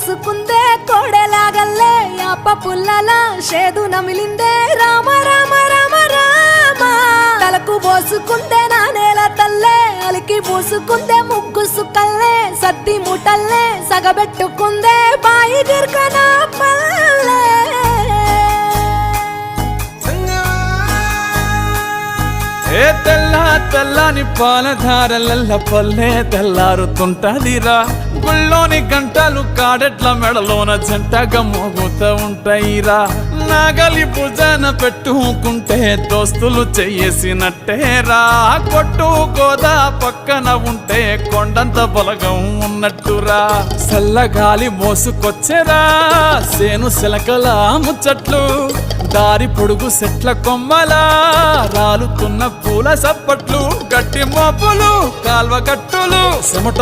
కరుసుకుందే కోడెలాగల్లే యాప పుల్లల షేదు నమిలిందే రామ రామ రామ రామ తలకు పోసుకుందే నా నేల తల్లే అలికి పూసుకుందే ముగ్గు సుక్కల్లే సత్తి ముటల్లే సగబెట్టుకుందే బాయి గిర్కన పల్లె ఏ తెల్ల తెల్లని పాలధారలల్ల పల్లె తెల్లారుతుంటదిరా గుళ్ళోని గంటలు కాడెట్ల మెడలోన జంటగా మోగుతూ ఉంటాయిరా నాగలి భుజాన పెట్టుకుంటే దోస్తులు చెయ్యేసినట్టేరా కొట్టు గోదా పక్కన ఉంటే కొండంత బలగం ఉన్నట్టురా చల్లగాలి మోసుకొచ్చెరా సేను శిలకల ముచ్చట్లు దారి పొడుగు సెట్ల కొమ్మలా రాలుతున్న పూల సప్పట్లు గట్టి మోపులు కాల్వ కట్టులు చెమట